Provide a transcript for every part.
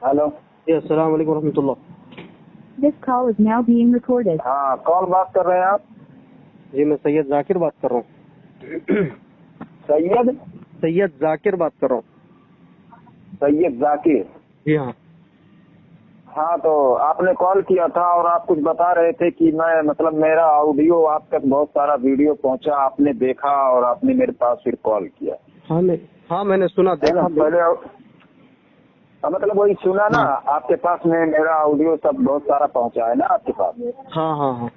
Hello जी अस्सलाम वालेकुम रहमतुल्लाह। This call is now being recorded. हाँ, कौन बात कर रहे हैं आप? जी मैं सैयद जाकिर बात कर रहा हूँ। सैयद जाकिर बात कर रहा हूँ। सैयद जाकिर। जी हाँ। हाँ, तो आपने कॉल किया था और आप कुछ बता रहे थे कि मैं मतलब मेरा ऑडियो आप तक बहुत सारा वीडियो पहुंचा, आपने देखा और आपने मेरे पास फिर कॉल किया। हाँ मैंने सुना, देखा पहले मतलब वही सुना ना, आपके पास में मेरा ऑडियो सब बहुत सारा पहुंचा है ना आपके पास। हाँ हाँ हाँ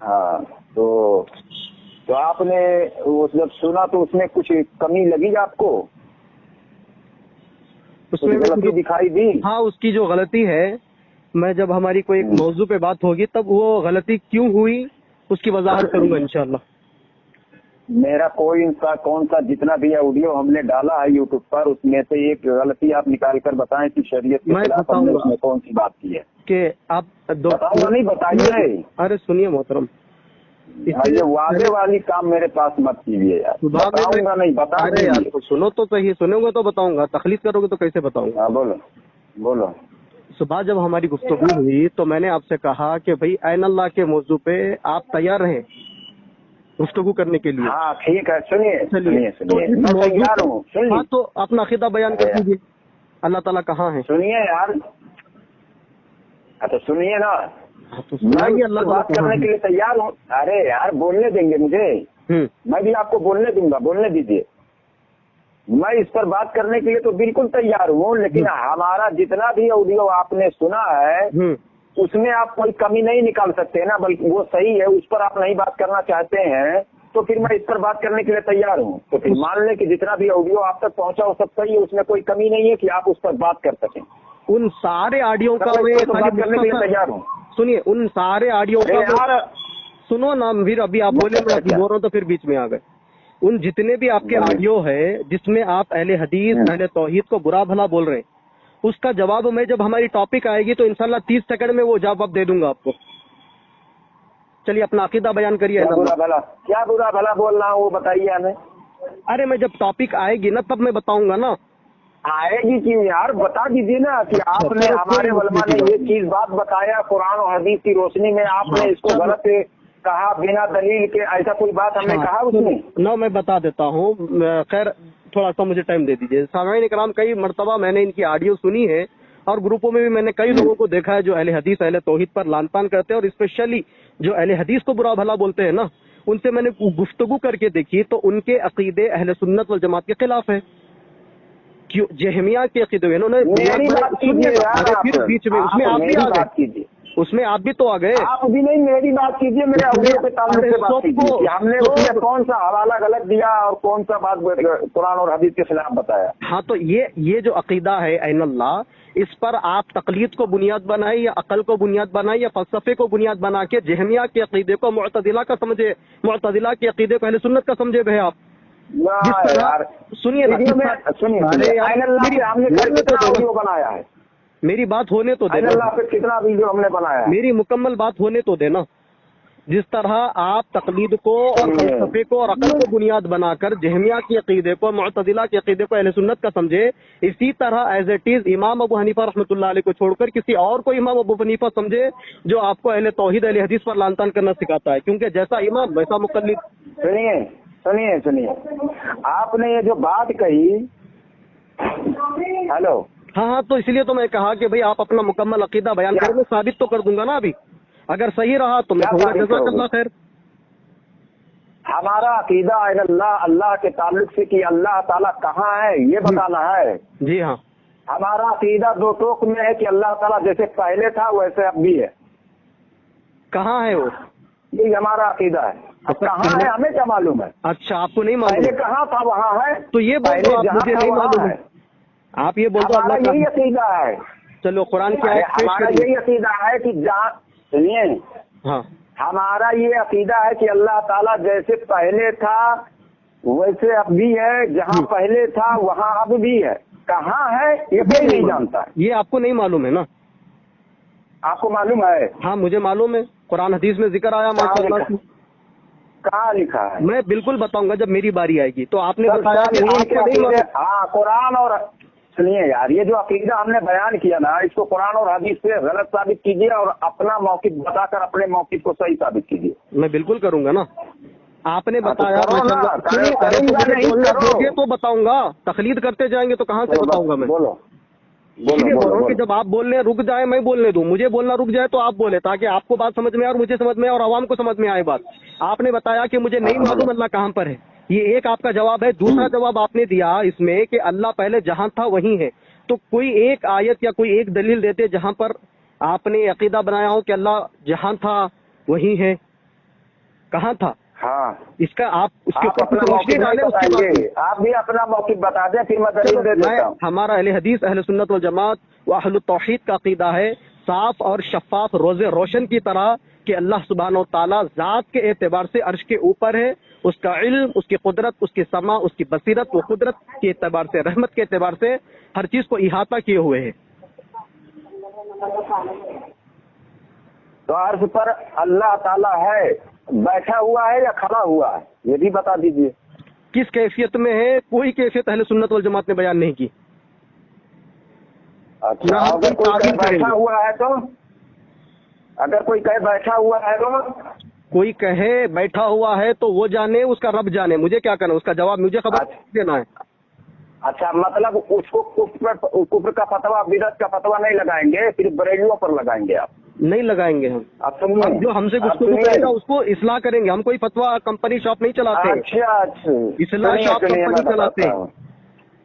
हाँ, तो आपने वो जब सुना तो उसमें कुछ कमी लगी आपको? उसमें गलती दिखाई दी? हाँ, उसकी जो गलती है, मैं जब हमारी कोई एक मौजू पे बात होगी तब वो गलती क्यों हुई उसकी वजाहत करूंगा इंशाल्लाह। मेरा कौन सा जितना भी ऑडियो हमने डाला है यूट्यूब पर, उसमें से एक गलती आप निकाल कर बताएं कि शरीयत के खिलाफ हमने उसमें कौन सी बात की है कि आप बताऊंगा नहीं, बताइए। अरे सुनिए मोहतरम, ये वादे वाली काम मेरे पास मत कीजिए यार। बताऊंगा नहीं, बता रहे यार, तो सुनो तो सही, सुनोगे तो बताऊंगा, तखलीद करोगे तो कैसे बताऊंगा। हाँ बोलो। सुबह जब हमारी गुफ्तगू हुई तो मैंने आपसे कहा कि भाई ऐन अल्लाह के मौजू पे आप तैयार रहें गुफ्तगू करने के लिए। हाँ ठीक है, सुनिए। मैं तैयार हूँ। हाँ, तो अपना अकीदा बयान कर दीजिए, अल्लाह ताला कहाँ है। सुनिए यार, तो सुनिए ना, तो मैं अल्लाह बात करने के लिए तैयार हूँ। अरे यार बोलने देंगे मुझे, मैं भी आपको बोलने दूंगा, बोलने दीजिए। मैं इस पर बात करने के लिए तो बिल्कुल तैयार हूँ, लेकिन हमारा जितना भी ऑडियो आपने सुना है उसमें आप कोई कमी नहीं निकाल सकते ना, बल्कि वो सही है, उस पर आप नहीं बात करना चाहते हैं तो फिर मैं इस पर बात करने के लिए तैयार हूँ। तो फिर मान लें कि जितना भी ऑडियो आप तक पहुँचा वो सब सही है, उसमें कोई कमी नहीं है कि आप उस पर बात कर सकें। उन सारे ऑडियो का मैं बात करने के लिए तैयार हूँ। सुनिए, उन सारे ऑडियो का सुनो ना, फिर अभी आप बोले मैं बोल रहा हूँ तो फिर बीच में आ गए। उन जितने भी आपके ऑडियो है जिसमें आप अहले हदीस अहले तौहीद को बुरा भला बोल रहे हैं, उसका जवाब मैं जब हमारी टॉपिक आएगी तो इंशाल्लाह 30 सेकंड में वो जवाब दे दूंगा आपको। चलिए अपना अकीदा बयान करिए। क्या बुरा भला बोल रहा हूँ वो बताइए हमें। अरे मैं जब टॉपिक आएगी ना तब मैं बताऊंगा ना। आएगी क्यों यार, बता दीजिए ना कि आपने हमारे उलमा ने ये चीज बात बताया कुरान और हदीस की रोशनी में, आपने इसको गलत कहा बिना दलील के, ऐसा कोई बात हमने कहा उसमें? ना, मैं बता देता हूँ। खैर थोड़ा सा मुझे टाइम दे दीजिए। सामईन इकराम, कई मर्तबा मैंने इनकी ऑडियो सुनी है और ग्रुपों में भी मैंने कई लोगों को देखा है जो अहले हदीस अहले तौहीद पर लानतान करते हैं और स्पेशली जो अहले हदीस को बुरा भला बोलते हैं ना, उनसे मैंने गुफ्तगू करके देखी तो उनके अकीदे अहले सुन्नत वल जमात के खिलाफ है। क्यों? जहमिया के अकीदे इन्होंने फिर बीच में उसमें आप भी आ गए, उसमें आप भी तो आ गए। आप भी नहीं, मेरी बात कीजिए, मेरे ऑडियो पे ताल्लुक से बात कीजिए। हमने उसमें कौन सा हवाला गलत दिया और कौन सा बात कुरान और हदीस के खिलाफ बताया? हाँ, तो ये जो अकीदा है ऐन अल्लाह, इस पर आप तकलीद को बुनियाद बनाए या अकल को बुनियाद बनाए या फलसफे को बुनियाद बना के जहमिया के अकीदे को मुअतजिला का समझे, मुअतजिला के अकीदे को अहले सुन्नत का समझे भाई आप। सुनिए बनाया है, मेरी बात होने तो देना, कितना वीडियो हमने बनाया, मेरी मुकम्मल बात होने तो देना। जिस तरह आप तकलीद को और फलसफे को और अकल को बुनियाद बनाकर जहमिया के अकीदे को मुअतजिला के अकीदे को अहले सुन्नत का समझे, इसी तरह एज इट इज इमाम अबू हनीफा रहमतुल्लाह अलैह को छोड़कर किसी और को इमाम अबू हनीफा समझे जो आपको अहले तौहीद अहले हदीस पर लानतान करना सिखाता है, क्योंकि जैसा इमाम वैसा मुक़ल्लिद। सुनिए, आपने ये जो बात कही, हेलो, हाँ, तो इसलिए तो मैं कहा कि भाई आप अपना मुकम्मल अकीदा बयान करेंगे, साबित तो कर दूंगा ना। अभी अगर सही रहा तो मैं कहूँगा जज़ाकल्लाह खैर। हमारा अकीदा अल्लाह के ताल्लुक से कि अल्लाह ताला कहाँ है ये बताना है। जी हाँ, हमारा अकीदा दो टोक में है कि अल्लाह ताला जैसे पहले था वैसे अब भी है। कहाँ है वो? ये हमारा अकीदा है। अब कहाँ है हमें क्या मालूम है? अच्छा, आपको नहीं मालूम? पहले कहाँ था वहाँ है, तो ये बोलो आप मुझे नहीं मालूम है। आप ये बोल दो हमारा यही अकीदा है। चलो कुरान की आयत हमारा यही अकीदा है कि जहाँ, सुनिए, हाँ, हमारा ये अकीदा है कि अल्लाह ताला जैसे पहले था वैसे अब भी है, जहाँ पहले था वहाँ अब भी है। कहाँ है ये कोई नहीं जानता। ये आपको नहीं मालूम है ना? आपको मालूम है? हाँ, मुझे मालूम है, कुरान हदीस में जिक्र आया माशाअल्लाह। कहाँ लिखा है? मैं बिल्कुल बताऊंगा जब मेरी बारी आएगी। तो आपने बताया कि हाँ, कुरान और सुनिए यार, ये जो अकीदा हमने बयान किया ना, इसको कुरान और हदीस से गलत साबित कीजिए और अपना मौक़िफ़ बताकर अपने मौक़िफ़ को सही साबित कीजिए। मैं बिल्कुल करूंगा ना। आपने हाँ, बताया तो करो ना, करूंगा नहीं, करो। तो बताऊंगा, तकलीद करते जाएंगे तो कहाँ से बताऊंगा मैं? बोलो इसलिए बोल रहा हूँ कि जब आप बोल रहे हैं रुक जाए, मैं बोलने दूं, मुझे बोलना रुक जाए तो आप बोले, ताकि आपको बात समझ में आए और मुझे समझ में आए और आवाम को समझ में आए बात। आपने बताया कि मुझे नहीं मालूम अल्लाह कहाँ पर है, ये एक आपका जवाब है। दूसरा जवाब आपने दिया इसमें कि अल्लाह पहले जहां था वहीं है। तो कोई एक आयत या कोई एक दलील देते जहां पर आपने अकीदा बनाया हो कि अल्लाह जहां था वहीं है, कहाँ था? हाँ, इसका आप उसके आप ऊपर अपना कुछ रोशनी डालें, उसके बाद बताइए, आप भी अपना मौक़िफ़ बता दें, फिर मैं दलील दे देता हूँ। हमारा अहले हदीस, अहले सुन्नत वल जमात व अहलुत तौहीद का अकीदा है साफ और शफाफ रोज़े रोशन की तरह कि अल्लाह सुब्हान व तआला ज़ात के एतबार से अर्श के ऊपर है। उसका इल्म, उसकी कुदरत, उसकी समा, उसकी बसीरत व कुदरत के एतबार से, रहमत के एतबार से हर चीज़ को इहाता किए हुए है। तो अर्श पर अल्लाह ताला है, बैठा हुआ है या खड़ा हुआ है, ये भी बता दीजिए। किस कैफियत में है? कोई कैफियत अहले सुन्नत वल जमात ने बयान नहीं की। अच्छा, अगर कोई कहे बैठा हुआ है तो, अगर कोई कहे बैठा हुआ है तो, कोई कहे बैठा हुआ है तो वो जाने, उसका रब जाने, मुझे क्या करना, उसका जवाब मुझे खबर देना है। अच्छा, मतलब उसको कुफ्र का फतवा, बिदअत का फतवा नहीं लगाएंगे, सिर्फ बरेलियों पर लगाएंगे आप? नहीं लगाएंगे हम। आप सुनिए, जो हमसे गुफ्तगू करेगा उसको इस्लाह करेंगे। हम कोई फतवा कंपनी शॉप नहीं चलाते। अच्छा, इस्लाह शॉप कंपनी चलाते हैं।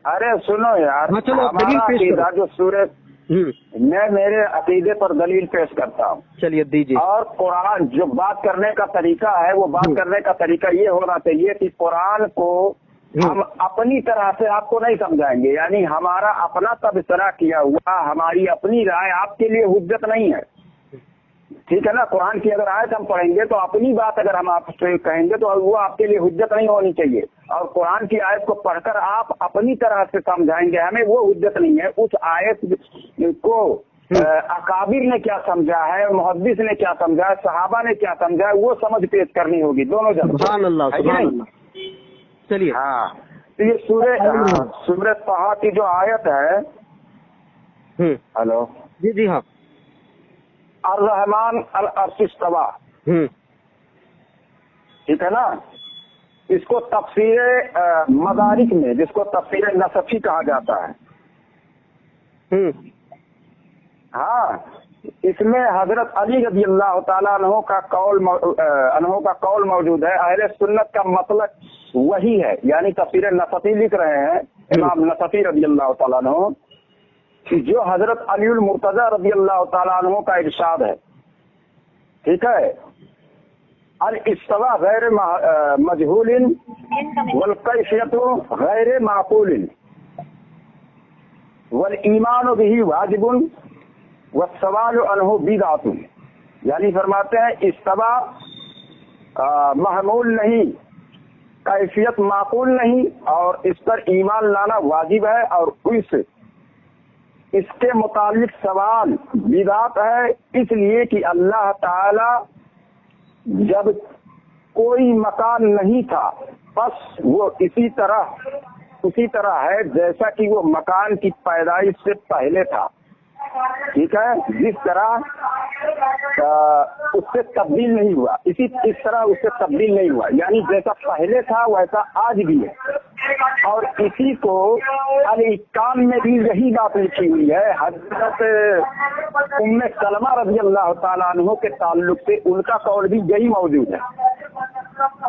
अरे सुनो यार, हाँ, चलो आप दलील पेश करो। जो सूरत, मैं मेरे अकीदे पर दलील पेश करता हूँ। चलिए दीजिए। और कुरान जो बात करने का तरीका है, वो बात करने का तरीका ये होना चाहिए कि कुरान को हम अपनी तरह से आपको नहीं समझाएंगे, यानी हमारा अपना तबसरा किया हुआ, हमारी अपनी राय आपके लिए हुज्जत नहीं है, ठीक है ना। कुरान की अगर आयत हम पढ़ेंगे तो अपनी बात अगर हम आपसे कहेंगे तो वो आपके लिए हुज्जत नहीं होनी चाहिए, और कुरान की आयत को पढ़कर आप अपनी तरह से समझाएंगे, हमें वो हुज्जत नहीं है। उस आयत को अकाबिर ने क्या समझा है, मुहद्दिस ने क्या समझा है, सहाबा ने क्या समझा है, वो समझ पेश करनी होगी दोनों जन। सुभान अल्लाह, सुभान अल्लाह। चलिए, हाँ, तो ये सूरह तहा की जो आयत है, हेलो जी जी, हाँ, अर्रहमान अल अर्श इस्तवा, ठीक है ना। इसको तफसीर मदारिक में, जिसको तफसीर नसफी कहा जाता है, हाँ, इसमें हजरत अली रज़ी अल्लाह तआला अन्हु का कौल मौजूद है। अहले सुन्नत का मतलब वही है, यानी तफसीर नसफी लिख रहे हैं इमाम नसफी रज़ी अल्लाह तआला अन्हु, जो हजरत अलीउल मुर्तजा रज़ी अल्लाह तआला अन्हु का इरशाद है, ठीक है। अल इस्तवा गैर मजहूलिन वल कैफियतु गैर माकूलिन वल ईमान बिही वाजिबुन वस्सवालु अन्हु बिदअतुन, यानी फरमाते हैं इस्तवा महमूल नहीं, कैफियत माकूल नहीं, और इस पर ईमान लाना वाजिब है, और इसके मुतालिक सवाल बिदात है, इसलिए कि अल्लाह ताला जब कोई मकान नहीं था बस वो उसी तरह है जैसा कि वो मकान की पैदाइश से पहले था, ठीक है। जिस तरह उससे तब्दील नहीं हुआ, इस तरह उससे तब्दील नहीं हुआ, यानी जैसा पहले था वैसा आज भी है। और इसी को अल-इत्कान में भी यही बात लिखी हुई है। हज़रत उम्मे सलमा रज़ी अल्लाह ताला अन्हु के ताल्लुक से उनका कौल भी यही मौजूद है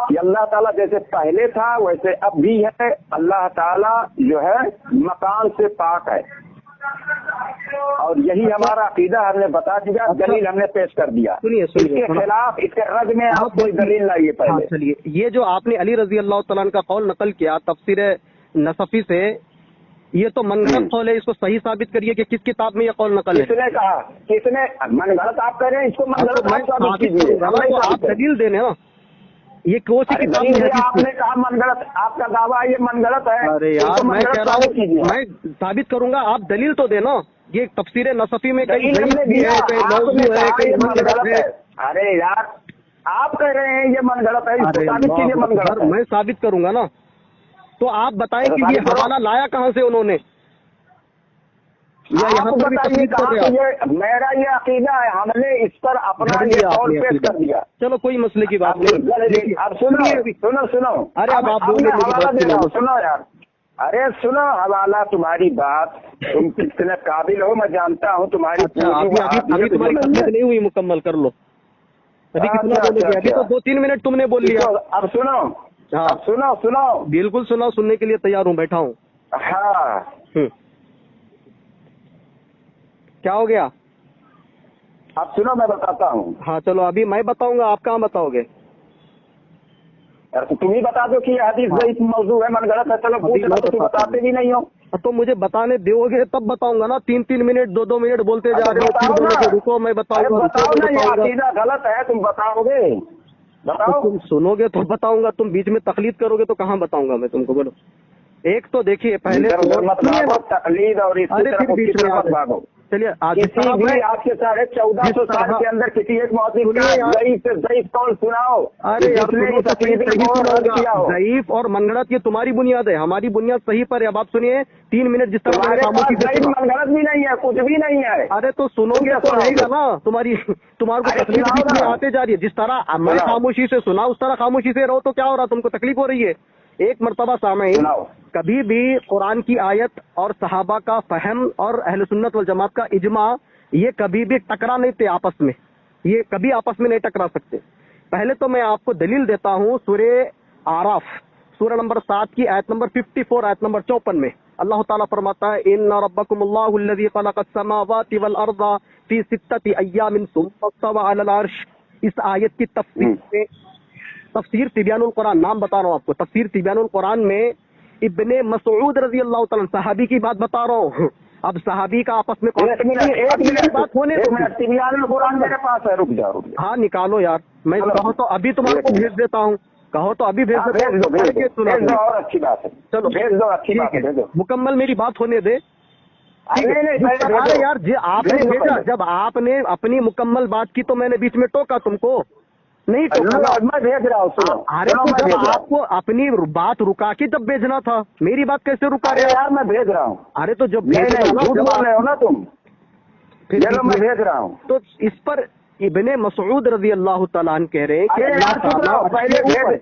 कि अल्लाह ताला जैसे पहले था वैसे अब भी है। अल्लाह ताला जो है मकान से पाक है, और यही हमारा अकीदा हमने बता दिया, दलील हमने पेश कर दिया। इसके खिलाफ, इसके रद में आप कोई दलील लाइए पहले। चलिए, ये जो आपने अली रजी अल्लाह तआला का कौल नकल किया तफसीर नसफी से, ये तो मनगढ़ंत कौल है, इसको सही साबित करिए कि किस किताब में ये कौल नकल है। किसने कहा? किसने मनगढ़ंत आप कह रहे हैं? इसको मनगढ़ंत आप दलील देने ना, ये कौन सी किताब में? आपने कहा मनगढ़ंत, आपका दावा ये मनगढ़ंत है। अरे यार, मैं कह रहा हूँ मैं साबित करूंगा, आप दलील तो देना। ये तफसीर नसफी में कहीं है, कहीं मौजूद है, कहीं मनगढ़ंत है। अरे यार, आप कह रहे हैं ये मनगढ़ंत है, इसको साबित कीजिए मनगढ़ंत है। मैं साबित करूंगा ना, तो आप बताएं कि ये हवाला लाया कहाँ से उन्होंने? यहाँ पर भी तकलीफ कर रहे हैं। मेरा ये अकीदा है, हमने इस पर अपना ये कौल पेश कर दिया। चलो कोई मसले की बात नहीं। अब सुनो अरे अब आप हवाला दे रहा हूँ, सुनो यार, अरे सुनो हवाला, तुम्हारी बात, तुम कितने काबिल हो मैं जानता हूँ, तुम्हारी अभी तुम्हारी तकलीफ नहीं हुई मुकम्मल, कर लो। अभी कितना बोलोगे? अभी तो 2-3 मिनट तुमने बोल लिया। अब सुनो, अब सुनो, बिल्कुल सुनाओ, सुनने के लिए तैयार हूँ, बैठा हूँ। हाँ क्या हो गया? अब सुनो मैं बताता हूँ। हाँ चलो, अभी मैं बताऊंगा, आप कहाँ बताओगे? यार तो तुम ही बता दो कि हदीस ज़ईफ़ मौजू है, मनगढ़ंत है, चलो पूछ लो, तो तुम बताते भी नहीं हो। तो मुझे बताने दोगे तब बताऊंगा ना। 3-3 मिनट 2-2 मिनट बोलते जा रहे हो, फिर बोलोगे रुको मैं बताऊंगा। बताओ ना, ये अकीदा गलत है, तुम बताओगे, बताओ। तुम सुनोगे तो बताऊंगा, तुम बीच में तकलीद करोगे तो कहाँ बताऊंगा मैं तुमको, बोलो। एक तो देखिए पहले तकलीद और अरे फिर बीच में मत भागो। चलिए किसी भी आपके 1450 साल के अंदर किसी एक मौजूद ज़ईफ़ कौन सुनाओ। अरे ज़ईफ़ और मनगढ़ंत ये तुम्हारी बुनियाद है, हमारी बुनियाद सही पर है। अब आप सुनिए 3 मिनट जिस तरह मनगढ़ंत भी नहीं है, कुछ भी नहीं है। अरे तो सुनोगे तो रहेगा ना, तुम्हारे को तकलीफ आते जा रही है। जिस तरह मैं खामोशी से सुना उस तरह खामोशी से रहो तो क्या हो रहा, तुमको तकलीफ हो रही है। एक मर्तबा सामईन, कभी भी कुरान की आयत और सहाबा का फहम और अहले सुन्नत वल जमात का इजमा, ये कभी भी टकरा नहीं थे आपस में, ये कभी आपस में नहीं टकरा सकते। पहले तो मैं आपको दलील देता हूँ सूरे आराफ, सूरा नंबर 7 की आयत नंबर 54, आयत नंबर 54 में अल्लाह ताला फरमाता है, इन्ना रब्बकुमुल्लाहु अल्लज़ी खलक़स समावाति वल अर्ज़ फी सित्तति अय्यामिन सुम्मा इस्तवा अलल अर्श। इस आयत की तफसीर में, तफसीर तिबियानुल कुरान, नाम बता रहा हूँ आपको, तफसीर तिबियानुल कुरान में इब्ने मसऊद रजी अल्लाह ताला, सहाबी की बात बता रहा हूँ। अब सहाबी का आपस में एक मिनट बात होने, तिबियानुल कुरान मेरे पास है, रुक जाओ। हाँ निकालो यार, मैं कहो तो अभी तुम्हारे को भेज देता हूँ, कहो तो अभी भेज देता हूँ। और अच्छी बात है, चलो भेज दो, अच्छी बात है, मुकम्मल मेरी बात होने दे। अरे यार जी आपने भेजा, जब आपने अपनी मुकम्मल बात की तो मैंने बीच में टोका तुमको नहीं, तो मैं भेज रहा हूँ, सुनो। अरे तो जब आपको अपनी बात रुका के जब भेजना था, मेरी बात कैसे रुका रहे यार? मैं भेज रहा हूँ। अरे तो जब झूठ बोल रहे हो ना तुम, फिर मैं भेज रहा हूँ। तो इस पर इब्ने मसऊद रजी अल्लाह ताला अन्हु कह रहे हैं कि पहले भेज।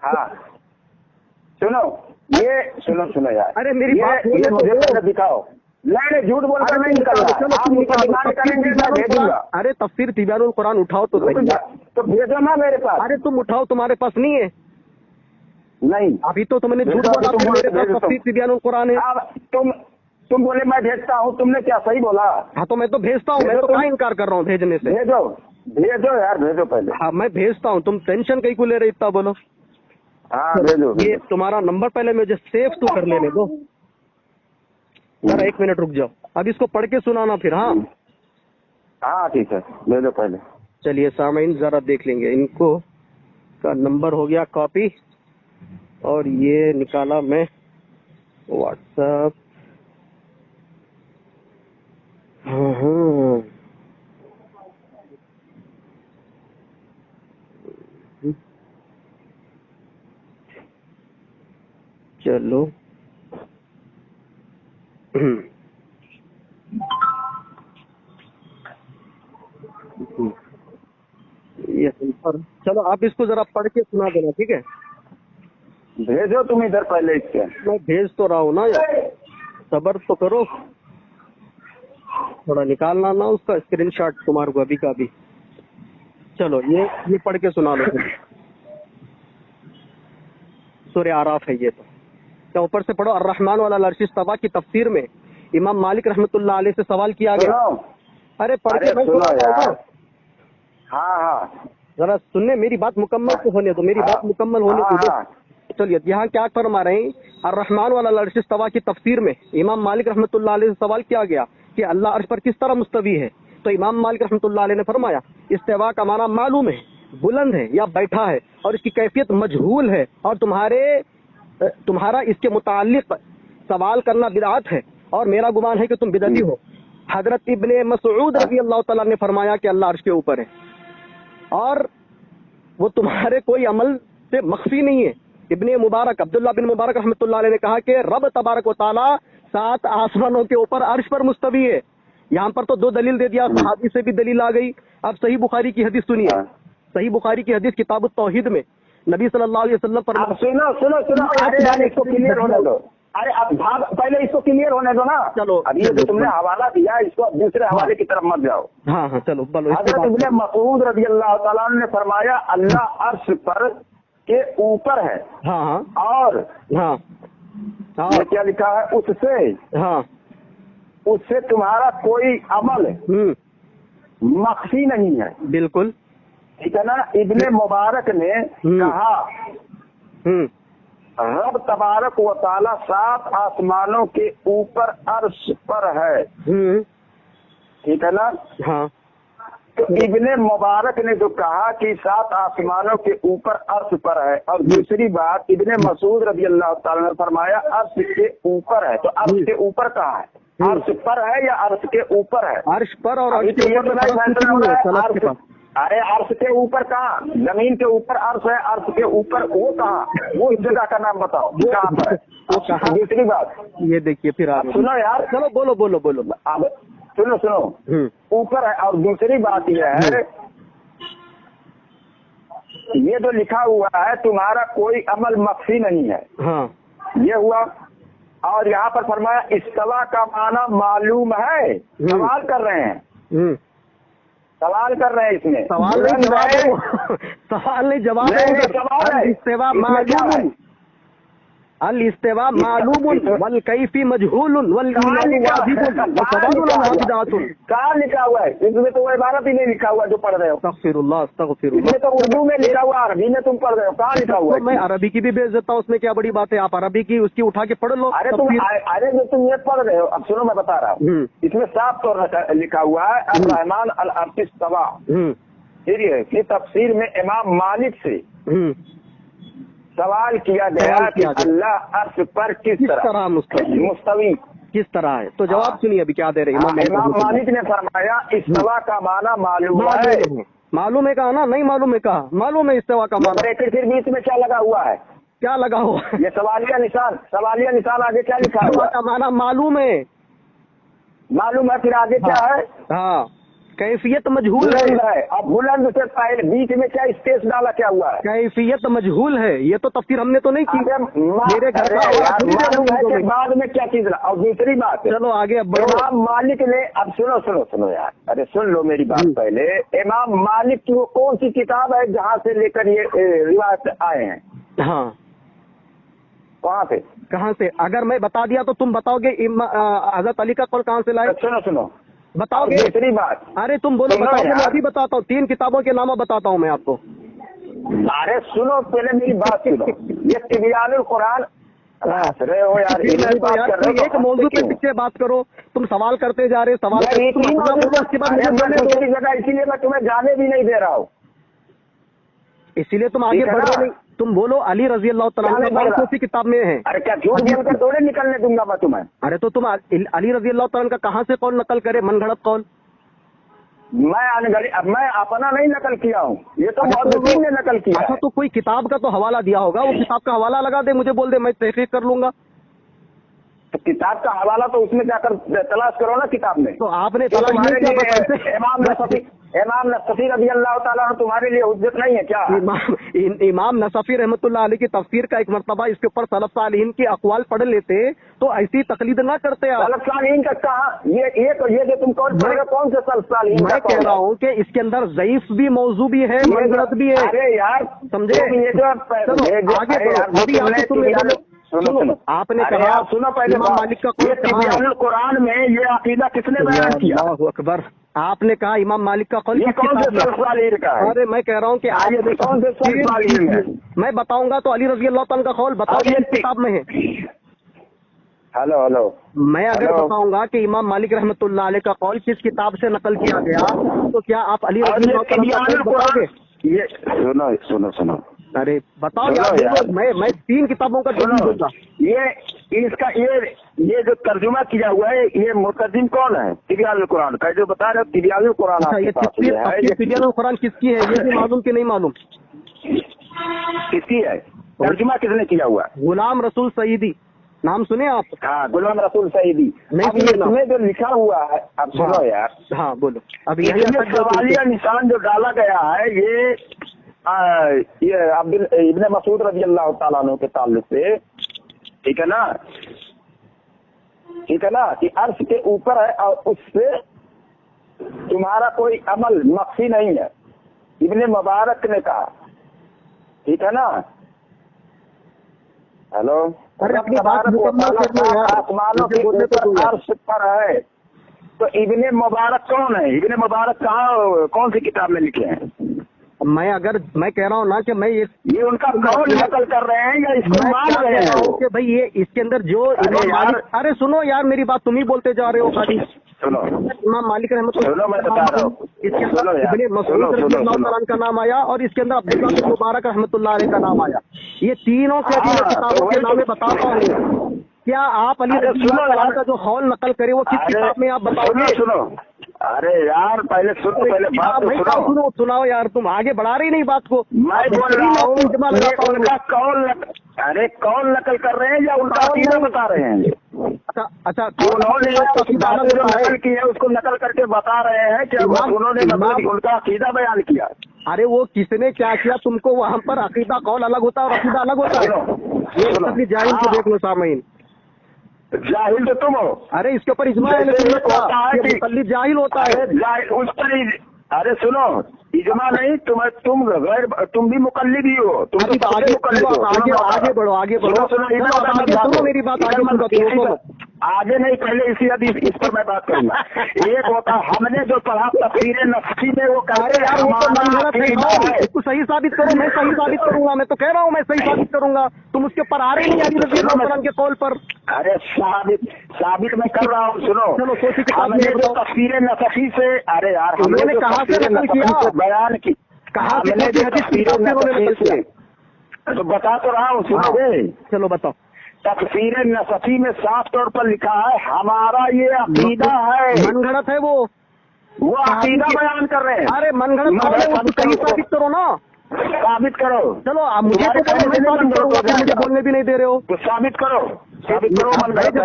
हाँ सुनो, ये सुनो यार, अरे मेरी बात मुझे पहले दिखाओ। नहीं झूठ बोलकर नहीं निकल रहा। अरे तफसीर तिबियानुल कुरान उठाओ तो सही, तो भेजो ना मेरे पास। अरे तुम उठाओ, तुम्हारे पास नहीं है? नहीं, अभी तो तुमने झूठ बोला, मेरे पास तफसीर तिबियानुल कुरान है। तुम बोले मैं भेजता हूँ, तुमने क्या सही बोला? हाँ तो मैं तो भेजता हूँ, मैं तो क्या इनकार कर रहा हूँ भेजने से। भेजो यार, भेजो पहले। हाँ मैं भेजता हूँ, तुम टेंशन कहीं को ले रहे इतना, बोलो। हाँ भेजो। ये तुम्हारा नंबर पहले मुझे सेव तो कर लेने दो जरा, 1 मिनट रुक जाओ, अब इसको पढ़ के सुनाना फिर। हाँ हाँ ठीक है, भेजो पहले। चलिए सामईन जरा देख लेंगे, इनको का नंबर हो गया कॉपी और ये निकाला मैं व्हाट्सएप। चलो ये चलो आप इसको जरा पढ़ के सुना देना, ठीक है? भेजो तुम इधर पहले इसके। मैं भेज तो रहा हूँ ना यार, सबर तो करो, थोड़ा निकालना ना उसका स्क्रीनशॉट तुम्हारे को अभी का भी। चलो ये पढ़ के सुना लो। सूरह आराफ है ये तो ऊपर से पढ़ो। अर्रहमान वाला अर्श इस्तवा की तफसीर में इमाम मालिक रहमतुल्लाह अलैह से सवाल किया गया। अरे पढ़ के हाँ जरा सुनने, मेरी बात मुकम्मल तो होने दो, मेरी बात मुकम्मल होने दो। चलिए यहाँ क्या फरमा रहे हैं, अर्रहमान वाला अर्श इस्तवा की तफसीर में इमाम मालिक रहमतुल्लाह अलैह से सवाल किया गया कि अल्लाह अर्श पर किस तरह मुस्तवी है। तो इमाम मालिक रहमतुल्लाह अलैह ने फरमाया, इस्तिवा का माना मालूम है, बुलंद है या बैठा है, और इसकी कैफियत मजहूल है, और तुम्हारा इसके मुताल्लिक सवाल करना बिदअत है, और मेरा गुमान है कि तुम बिदअती हो। हजरत इब्ने मसऊद रज़ी अल्लाह तआला ने फरमाया कि अल्लाह अर्श के ऊपर है और वो तुम्हारे कोई अमल से मख्फी नहीं है। इब्ने मुबारक, अब्दुल्लाह बिन मुबारक रहमतुल्लाह अलैह ने कहा कि रब तबारक व तआला 7 आसमानों के ऊपर अर्श पर मुस्तवी है। यहाँ पर तो 2 दलील दे दिया, सहाबी से भी दलील आ गई। अब सही बुखारी की हदीस सुनिए, सही बुखारी की हदीस किताब तौहीद में नबी सल्लल्लाहु अलैहि वसल्लम पर सुनो अरे यार इसको क्लियर होने दो। अरे अब भाग पहले इसको क्लियर होने दो ना। चलो अभी ये जो तुमने हवाला दिया इसको अब दूसरे हवाले की तरफ मत जाओ। हाँ चलो बोलो। हजरत इब्ने मसूद रज़ी अल्लाह ताला ने फरमाया अल्लाह अर्श पर के ऊपर है। हाँ और हाँ क्या लिखा है उससे तुम्हारा कोई अमल मख्फी नहीं है। बिल्कुल ठीक है ना। इब्ने मुबारक ने कहा रब तबारक व ताला 7 आसमानों के ऊपर अर्श पर है। ठीक है ना। हाँ तो इब्ने मुबारक ने जो कहा कि 7 आसमानों के ऊपर अर्श पर है, और दूसरी बात इब्ने मसूद रज़ी अल्लाह ताला ने फरमाया अर्श के ऊपर है। तो अर्श के ऊपर कहाँ है? अर्श पर है या अर्श के ऊपर है? अर्श पर और अभी तो ये तो नहीं फैसला हो रहा है। अरे अर्श के ऊपर कहाँ? जमीन के ऊपर अर्श है, अर्श के ऊपर वो कहाँ? वो इस जगह का नाम बताओ कहाँ पर है? वो कहाँ? दूसरी बात ये देखिए फिर आप सुनो यार। चलो बोलो। अब सुनो ऊपर है। और दूसरी बात यह है ये जो लिखा हुआ है तुम्हारा कोई अमल मख्फी नहीं है। हाँ ये हुआ। और यहाँ पर फरमाया इस्तवा का माना मालूम है। सवाल कर रहे हैं इसमें सवाल नहीं जवाब है। इस्तेवा मालूम अल इस्तेवा मालूमुन वल कैफी मजहूलुन वल ईमानु वाजिबुन व सवालुन वाजिदातुन। कहाँ लिखा हुआ है? इसमें तो वो इबारत ही नहीं लिखा हुआ जो पढ़ रहे हो। अस्तगफिरुल्लाह इसमें तो उर्दू में लिखा हुआ, अरबी में तुम पढ़ रहे हो। कहाँ लिखा हुआ है? मैं अरबी की भी भेज देता हूँ, उसमें क्या बड़ी बात है। आप अरबी की उसकी उठा के पढ़ लो। अरे जो तुम ये पढ़ रहे हो, अब सुनो मैं बता रहा हूँ। इसमें साफ तौर पर लिखा हुआ है अर्रहमान अल अर्श इस्तवा। फिर तफसीर में इमाम मालिक से सवाल किया गया कि अल्लाह अर्श पर किस तरह मुस्तवी किस तरह है। तो जवाब सुनिए अभी क्या दे रहे हैं। इमाम मालिक ने फरमाया इस्तवा का माना मालूम है। मालूम है कहा ना? नहीं मालूम है कहा? मालूम है इस्तवा का माना। ब्रैकेट फिर बीच में क्या लगा हुआ है? क्या लगा हुआ है? ये सवालिया निशान आगे क्या लिखा हुआ है? माना मालूम है फिर आगे क्या है? हाँ कैफियत मजहूल है। अब बुलंद से पहले बीच में क्या स्पेस डाला क्या हुआ है? कैफियत मजहूल है। ये तो तफसीर हमने तो नहीं की। मेरे घर का बाद में क्या चीज। और दूसरी बात चलो आगे। इमाम मालिक ने अब सुनो यार। अरे सुन लो मेरी बात पहले। इमाम मालिक की वो कौन सी किताब है जहाँ से लेकर ये रिवायत आए हैं? हाँ कहाँ से? अगर मैं बता दिया तो तुम बताओगे हज़रत अली का कौल कहाँ से लाए? सुनो बताओगे? दूसरी बात अरे तुम बोलो बताओगे। मैं अभी बताता हूँ। 3 किताबों के नाम बताता हूँ मैं आपको। अरे सुनो पहले मेरी बात सुनो। ये तिबियानुल कुरान रहे हो यार। एक मौजू पे पीछे बात करो। तुम सवाल करते जा रहे सवाल। इसीलिए मैं तुम्हें जाने भी नहीं दे रहा हूँ। इसीलिए तुम आगे बढ़ रहे नहीं। तुम बोलो अली रजी अल्लाह तआला कौन सी किताब में है? अरे क्या झूठ बोलकर थोड़े निकलने दूंगा मैं तुम्हें। अरे तो तुम अली रजी अल्लाह तआला का कहाँ से कौन नकल करे? मनगढ़ंत कौन? मैं अपना नहीं नकल किया हूँ। ये तो मौलवी ने नकल किया। अच्छा तो कोई किताब का तो हवाला दिया होगा। वो किताब का हवाला लगा दे, मुझे बोल दे, मैं तहकीक कर लूंगा। तो किताब का हवाला तो उसमें जाकर तलाश करो ना किताब में। तो आपने इमाम नसफी रज़ी अल्लाह ताला तुम्हारे लिए हुज्जत नहीं है क्या? इमाम नसफी रहमतुल्लाह अलैह की तफसीर का एक मर्तबा इसके ऊपर सलफ सालिहीन की अक़वाल पढ़ लेते तो ऐसी तकलीद ना करते आप। सलफ सालिहीन का कहाँ? ये जो तुम कौन से सलफ सालिहीन? मैं कह रहा हूँ कि इसके अंदर ज़ईफ भी मौजू भी है, मनगढ़ंत भी है। अरे यार समझे? सुनो आपने कहा सुनो पहले इमाम मालिक का कौल कुरान में ये अकीदा किसने बयान किया? अल्लाहु अकबर। आपने कहा इमाम मालिक का कौल कौन से सलफ सालिहीन का है? अरे मैं कह रहा हूँ कि कौन से सलफ सालिहीन है? मैं बताऊंगा तो अली रजी अल्लाह तआला का कौल बताओ किताब में है। हेलो मैं अगर बताऊंगा कि इमाम मालिक रहमतुल्लाह अलैह का कौल किस किताब से नकल किया गया तो क्या आप अली रजी अल्लाह तआला का कौल बताओगे? ये सुनो अरे बताओ यार। मैं 3 किताबों का दूंगा। ये जो तर्जुमा किया हुआ है ये मुतर्जिम कौन है? तिबियानुल कुरान का जो बता रहे हो। तिबियानुल कुरान तिबियानुल कुरान किसकी है ये भी मालूम कि नहीं मालूम? किसकी है? तर्जुमा किसने किया हुआ है? गुलाम रसूल सईदी। नाम सुने आप? हाँ, गुलाम रसूल सईदी। नहीं अब सुने ना। इसमें जो लिखा हुआ है, अब सुनो यार। हाँ बोलो। अभी इसमें सवालिया निशान जो डाला गया है ये इब्ने मसूद रज़ी अल्लाह ताला अन्हु के ताल्लुक से, ठीक है ना, ठीक है ना, कि अर्श के ऊपर है और उससे तुम्हारा कोई अमल मख्फी नहीं है, इब्ने मुबारक ने कहा, ठीक है ना। हेलो, आसमानों के ऊपर अर्श पर है, तो इब्ने मुबारक कौन है? इब्ने मुबारक कहाँ, कौन सी किताब में लिखे हैं? मैं कह रहा हूँ ना कि मैं ये उनका कौन नकल कर रहे हैं या इसको मान रहे हैं कि भाई ये इसके अंदर जो अरे सुनो यार, मेरी बात तुम ही बोलते जा रहे हो खाली। सुनो, इमाम मालिक रहमतुल्लाह सुनो, मैं बता रहा हूँ, इसके अंदर इब्ने मसूद रज़ियल्लाहु ताला का नाम आया और इसके अंदर अब्दुल्लाह बिन मुबारक रहमतुल्लाह अलैह का नाम आया। ये तीनों के किताबों के नाम बताता हूँ। क्या आप अली रज़ियल्लाहु का जो हौल नकल करे वो किस किताब में आप बताओगे? सुनो, अरे यार पहले सुनो, पहले बात तो सुनो, सुनाओ यार, तुम आगे बढ़ा रही नहीं बात को। मैं बोल रहा हूँ उनका कौन नकल कर रहे हैं या उनका अकीदा बता रहे हैं? अच्छा, उन्होंने जो नकल की है उसको नकल करके बता रहे हैं कि उन्होंने मतलब उनका अकीदा बयान किया। अरे वो किसने क्या किया? तुमको वहाँ पर अकीदा कौल अलग होता है और अकीदा अलग होता है। जाहिल को देख लो सामईन, जाहिल तो तुम हो। अरे इसके ऊपर इजमा है, मुक़ल्लिद जाहिल होता है उस पर। अरे सुनो, इजमा नहीं, तुम भी मुक़ल्लिद ही हो। तुम तो आगे बढ़ो, आगे बढ़ो। सुनो मेरी बात, आगे नहीं, पहले इसी हदीस इस पर मैं बात करूंगा। एक होता हमने जो पढ़ा तफसीर नफ़सी में, वो कहते हैं इसको सही साबित करो। मैं सही साबित करूंगा, मैं तो कह रहा हूँ मैं सही साबित करूंगा। तुम उसके ऊपर आ रही नहीं अली रज़ियल्लाहु ताला के कौल पर। अरे साबित मैं कर रहा हूँ। सुनो, चलो हमने जो तफसीर नफ़सी से, अरे यार हमने कहा से बयान की, कहा हमने जो तफसीर नफ़सी से, तो बता तो रहा हूँ, सुनोगे? चलो बताओ। तफसीर नफ़सी में साफ तौर पर लिखा है हमारा ये अकीदा है। मनगढ़ंत है वो अकीदा बयान कर रहे हैं। अरे मनगढ़ंत सही साबित करो ना, साबित करो। चलो मुझे मुझे बोलने भी नहीं दे रहे हो, तो साबित करो।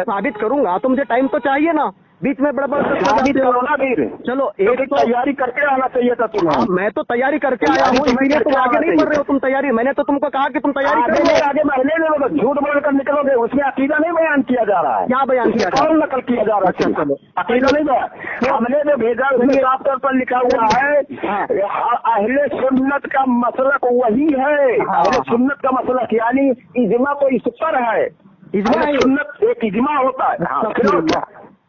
साबित करूंगा तो मुझे टाइम तो चाहिए ना, बीच में बड़बड़ साबित करो ना फिर। चलो एक तो तैयारी करके आना चाहिए था तुम्हें। मैं तो तैयारी करके आया हूँ, इसलिए तुम आगे नहीं बढ़ रहे हो। तुम तैयारी, मैंने तो तुमको कहा कि तुम तैयारी करोगे, आगे महीने में झूठ बोलकर निकलोगे। उसमें अकीदा नहीं बयान किया जा रहा है। क्या बयान किया? कौन नकल किया जा रहा है? चलो अकीदा नहीं बयान, हमने जो भेजा उसमें साफ तौर पर लिखा हुआ है अहले सुन्नत का मसलक वही है। अहले सुन्नत का मसलक यानी इजमा को इस पर है। इजमा सुन्नत एक इजमा होता है।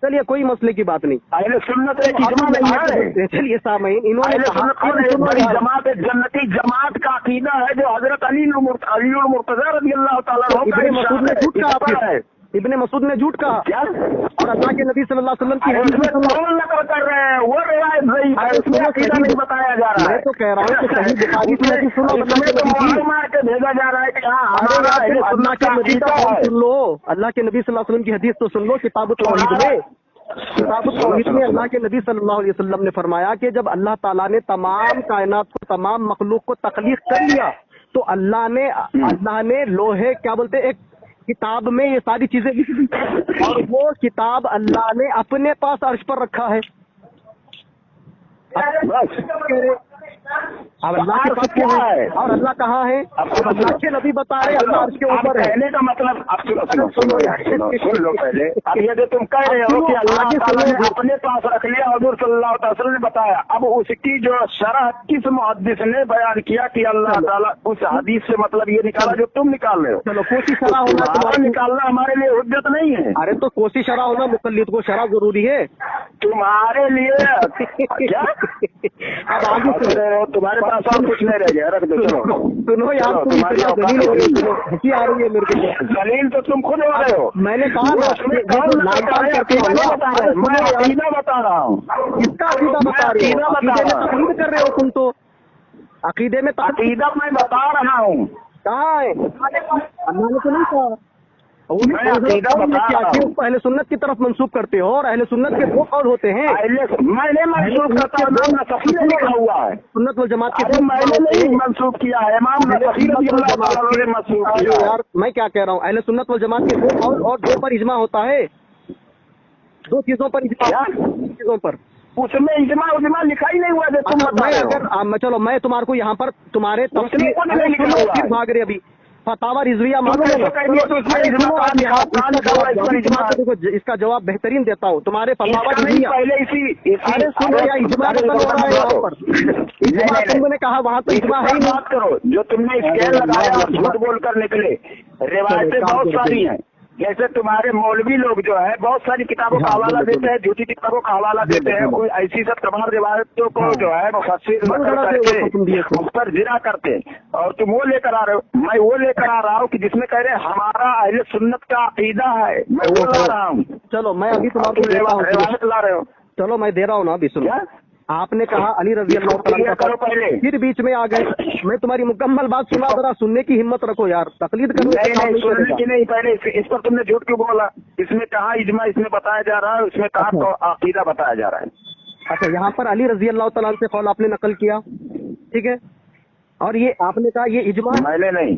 चलिए कोई मसले की बात नहीं, अहले सुन्नत एक इजमा नहीं है। चलिए सामईन, इन्होंने बड़ी जमात जन्नती जमात का अकीदा है जो हजरत अली मुर्तज़ा रज़ियल्लाहु ताला अन्हु का है। इब्ने मसूद ने झूठ कहा क्या? और अल्लाह के नबी सल्लल्लाहु अलैहि वसल्लम की कौन नकल कर रहे हैं? वो रिवायत सही है, उसमें अकीदा नहीं बताया जा रहा है। मैं तो कह रहा हूँ कि सही बुखारी में सुनो, मार के भेजा जा रहा है कि अल्लाह के नबी का सुन लो, अल्लाह के नबी सल्लल्लाहु अलैहि वसल्लम की हदीस तो सुन लो। किताब तौहीद में अल्लाह के नबी सल्लल्लाहु अलैहि वसल्लम ने फरमाया कि जब अल्लाह ताला ने तमाम कायनात को, तमाम मखलूक को तख्लीक कर लिया तो अल्लाह ने लोहे क्या बोलते एक किताब में ये सारी चीजें लिख दी और वो किताब अल्लाह ने अपने पास अर्श पर रखा है। अब अल्लाह के पास क्या है और अल्लाह कहाँ है? अब अल्लाह के नबी बता रहे अल्लाह अर्श के ऊपर है। कहने का मतलब अब सुन लो पहले। अब ये जो तुम कह रहे हो कि अल्लाह ताला ने अपने पास रख लिया, हुजूर सल्लल्लाहु अलैहि वसल्लम ने बताया, अब उसकी जो शरह किस मुहद्दिस ने बयान किया कि अल्लाह ताला उस हदीस से मतलब ये निकाला जो तुम निकाल रहे हो? चलो कोशिश शरह होना तुम्हारा निकालना हमारे लिए हुज्जत नहीं है। अरे तो कोशिश शरह होना, मुक़ल्लिद को शरह जरूरी है तुम्हारे लिए। क्या अब आगे तुम्हारे पास और कुछ नहीं रह गया, रख दो। चलो सुनो यार, तुम्हारी हंसी आ रही है मेरे को। दलील तो तुम खुद हो रहे हो। मैंने कहा अकीदा बता रहा हूँ। किसका अकीदा बता रहे हो? अकीदे में तकलीफ कर रहे हो तुम तो। अकीदे में अकीदा मैं बता रहा हूँ। कहाँ है? अल्लाह ने तो नहीं कहा। मैं अकीदा बता रहा हूँ। अहले सुन्नत की तरफ मंसूब करते हो और अहले सुन्नत के 2 कौल होते हैं। मैंने मंसूब करता हूँ, इमाम नसफी ने लिखा हुआ है। सुन्नत वल जमात अरे मैंने नहीं मंसूब किया है, इमाम नसफी रज़ियल्लाहु ताला ने मंसूब किया है। यार मैं क्या कह रहा हूँ, अहले सुन्नत वल जमात के 2 कौल और 2 पर इजमा होता है, 2 चीजों पर इजमा, चीजों पर उसमें इजमा उजमा लिखा ही नहीं हुआ जो तुम बता रहे हो। चलो मैं तुम्हारे को यहाँ पर तुम्हारे उसमें कुछ नहीं लिखा हुआ है। फिर भाग रहे अभी फतावा रिजविया मालूम है देखो इसका जवाब बेहतरीन देता हूँ। तुम्हारे फतावा रिजविया पहले इसी अरे सुनो यार, इजमा हो रहा है यहाँ पर, इजमा तुमने कहा वहाँ तो इजमा है ही नहीं। बात करो जो तुमने स्केल लगाया और झूठ बोल कर निकले। रिवायतें बहुत सारी हैं, जैसे तुम्हारे मौलवी लोग जो है बहुत सारी किताबों का हवाला देते हैं, झूठी किताबों का हवाला देते हैं, कोई ऐसी सब तमाम रिवायतों को जो है मुफस्सिर नकल करके उस पर जिरा करते हैं, और तुम वो लेकर आ रहे हो। मैं वो लेकर आ रहा हूँ कि जिसमें कह रहे हमारा अहले सुन्नत का अकीदा है, मैं वो ला रहा हूँ। चलो मैं अभी तुम्हारे रिवायत ला रहे हो। चलो मैं दे रहा हूँ ना, अभी सुनो। आपने कहा अली रजी अल्लाह तआला करो पहले, फिर बीच में आ गए। मैं तुम्हारी मुकम्मल बात सुना, जरा सुनने की हिम्मत रखो यार, तकलीद करने की नहीं। पहले इस पर तुमने झूठ क्यों बोला? इसमें कहा इजमा इसमें बताया जा रहा है, उसमें कहा तो अकीदा बताया जा रहा है। अच्छा, यहाँ पर अली रजी अल्लाह तआला से कौल आपने नकल किया, ठीक है, और ये आपने कहा ये इजमा, मैंने नहीं,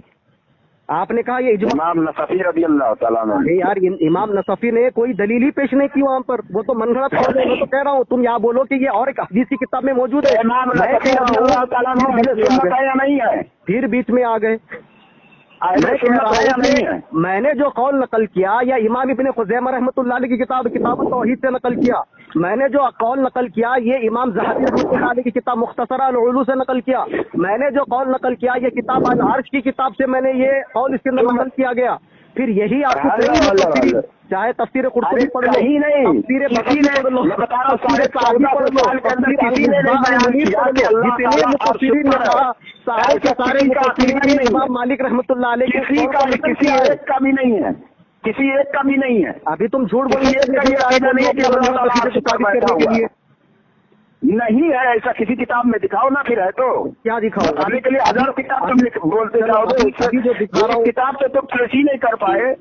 आपने कहा ये इजमा इमाम नसफी रज़ी अल्लाह तआला ने। यार इमाम नसफी ने कोई दलील ही पेश नहीं की वहाँ पर, वो तो मनगढ़ंत कौल है। मैं तो कह रहा हूँ तुम यहाँ बोलो कि ये और एक हदीस की किताब में मौजूद है, इमाम नसफी रज़ी अल्लाह तआला ने अहले सुन्नत है या नहीं है? फिर बीच में आ गए। मैंने जो कौल नकल किया या इमाम इब्ने खुज़ैमा रहमतुल्लाह अलैह की किताब तौहीद से नकल किया, मैंने जो कौल नकल किया ये इमाम ज़हाबी रहमतुल्लाह अलैह की किताब मुख्तसर अल-उलू से नकल किया, मैंने जो कौल नकल किया ये किताब अल-अर्श की किताब से मैंने ये कौल इसके अंदर नकल किया गया। फिर यही आपको चाहे तफसीर कुर्तुबी पढ़ लो, नहीं तफसीर किसी ने पढ़ लो, बता रहा हूं, सारे साहिबा के साल के अंदर किसी ने नहीं बयान किया कि अल्लाह ताला मुफस्सिरीन ने कहा, सारे के सारे मुफस्सिरीन इमाम मालिक रहमतुल्लाह अलैह किसी एक का भी नहीं है, किसी एक का भी नहीं है। अभी तुम झूठ बोल रहे हो, नहीं है ऐसा किसी किताब में, दिखाओ ना फिर है तो क्या दिखाओ? बताने के लिए हजारों किताब तुम बोलते जाओगे, किताब से तुम पेश ही नहीं कर पाए,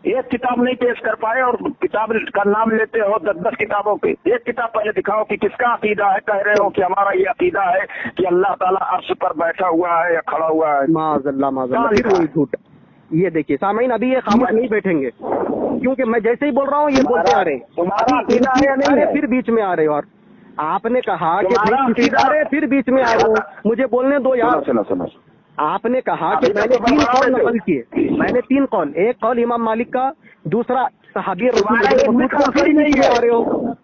एक किताब नहीं पेश कर पाए और किताब का नाम लेते हो 10-10 किताबों पे। एक किताब पहले दिखाओ कि किसका अकीदा है, कह रहे हो कि हमारा ये अकीदा है कि अल्लाह ताला अर्श पर बैठा हुआ है या खड़ा हुआ है। माज़अल्लाह फिर वही झूठ। ये देखिए सामीन, अभी ये खामोश नहीं बैठेंगे क्योंकि मैं जैसे ही बोल रहा हूँ ये बोलते आ रहे हैं तुम्हारा अकीदा है या नहीं है? फिर बीच में आ रहे हो, और आपने कहा कि फिर बीच में आ रहे हो, मुझे बोलने दो यार। सुनो आपने कहा कि मैंने 3 कौल नकल किए, मैंने 3 कौल, एक कौल इमाम मालिक का, दूसरा सहाबी रसूल नहीं आ रहे हो,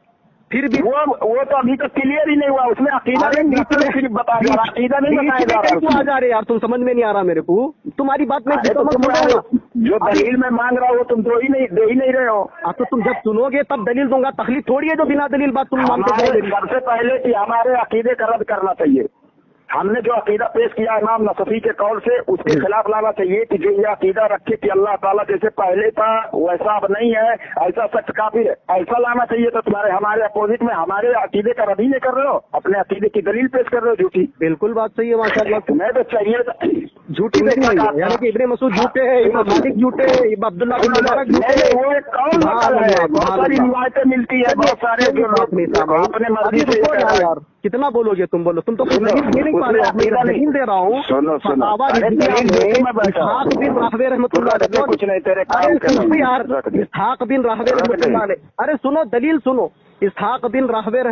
फिर भी वो तो अभी तक क्लियर ही नहीं हुआ, उसमें अकीदा नहीं बताया, अकीदा नहीं बताया जा रहा। आ जा रहे यार, तुम समझ में नहीं आ रहा मेरे को, तुम्हारी बात में जो दलील मैं मांग रहा हूँ तुम दे ही नहीं रहे हो। तो तुम जब सुनोगे तब दलील दूंगा, तकलीफ थोड़ी है जो बिना दलील बात तुम मानते हो। सबसे पहले कि हमारे अकीदे का रद्द करना चाहिए, हमने जो अकीदा पेश किया इमाम नसफी के कौल से उसके खिलाफ लाना चाहिए कि जो ये अकीदा रखे कि अल्लाह ताला जैसे पहले था वैसा अब नहीं है, ऐसा सख्त काफिर है, ऐसा लाना चाहिए। तो तुम्हारे हमारे अपोजिट में हमारे अकीदे का रद्द ही नहीं कर रहे हो, अपने अकीदे की दलील पेश कर रहे हो झूठी। बिल्कुल बात सही है माशाअल्लाह, तुम्हें तो चाहिए झूठी यानी कि इब्ने मसूद झूठे हैं, इमाम मालिक झूठे हैं, अब्दुल्लाह बिन मुबारक झूठे हैं, वो एक कौन नकल है, बहुत सारी रिवायतें मिलती है, बहुत सारे जो लोग अपने मर्जी से यार कितना बोलोगे तुम, बोलो तुम तो कुछ नहीं पा रहे हो, दलील दे रहा हूँ। इसहाक बिन राहवे रहमतुल्लाह अलैह, कुछ नहीं तेरे यार इसहाक बिन राहवे रहमतुल्लाह अलैह, अरे सुनो दलील सुनो, इसहाक बिन राहवे